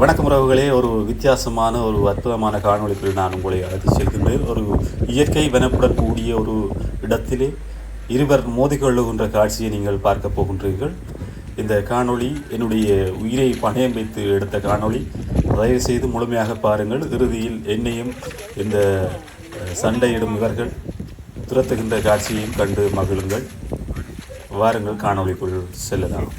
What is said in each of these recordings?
வணக்கம் உறவுகளே, ஒரு வித்தியாசமான ஒரு அற்புதமான காணொளிக்குள் நான் உங்களை அழைத்து செல்கின்றேன். ஒரு இயற்கை வனப்புடன் கூடிய ஒரு இடத்திலே இருவர் மோதிக்கொள்ளுகின்ற காட்சியை நீங்கள் பார்க்க போகின்றீர்கள். இந்த காணொளி என்னுடைய உயிரை பணயம் வைத்து எடுத்த காணொளி. தயவு செய்து முழுமையாக பாருங்கள். இறுதியில் என்னையும் இந்த சண்டையிடும் இவர்கள் துரத்துகின்ற காட்சியையும் கண்டு மகிழுங்கள். வாருங்கள், காணொளிக்குள் செல்லலாம்.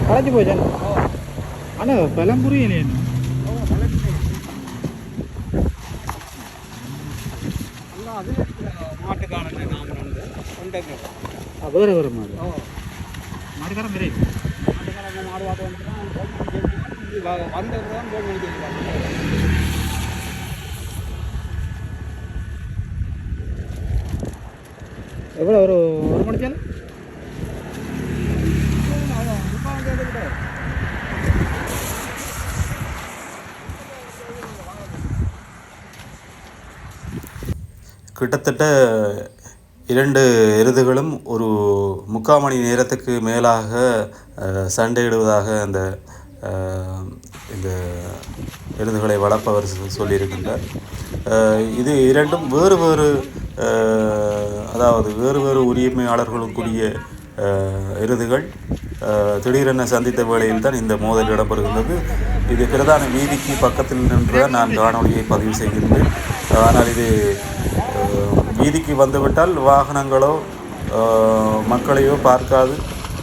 களைச்சி போச்சு. ஆனால் பலம் புரியல. மாட்டுக்கான வேறு வேறு மாடு மாட்டுக்காரன் மாடு எவ்வளோ ஒரு மணிச்சாலும் கிட்டத்தட்ட 2 எருதுகளும் ஒரு 3/4 மணி நேரத்துக்கு மேலாக சண்டையிடுவதாக இந்த எருதுகளை வளர்ப்பவர் சொல்லியிருக்கின்றார். இது இரண்டும் வேறு வேறு வேறு உரிமையாளர்களுக்குரிய எருதுகள். திடீரென சந்தித்த வேளையில் தான் இந்த மோதல் இடம்பெறுகின்றது. இது பிரதான வீதிக்கு பக்கத்தில் நின்று நான் காணொலியை பதிவு செய்கின்றேன். ஆனால் இது வீதிக்கு வந்துவிட்டால் வாகனங்களோ மக்களையோ பார்க்காது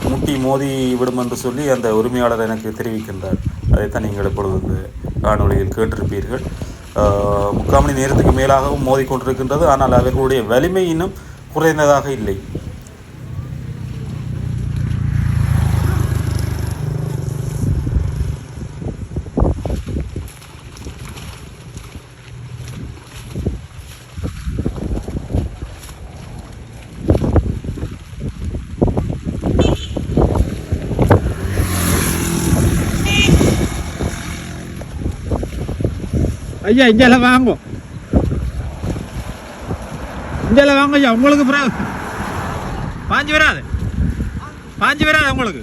முட்டி மோதி விடும் என்று சொல்லி அந்த உரிமையாளர் எனக்கு தெரிவிக்கின்றார். அதைத்தான் நீங்கள் இப்பொழுது இந்த காணொலியில் கேட்டிருப்பீர்கள். 3/4 மணி நேரத்துக்கு மேலாகவும் மோதிக்கொண்டிருக்கின்றது. ஆனால் அவர்களுடைய வலிமை இன்னும் குறைந்ததாக இல்லை. ஐயா இங்கெல்லாம் வாங்க, இங்கெல்லாம் வாங்க ஐயா. உங்களுக்கு பாஞ்சு வராது உங்களுக்கு.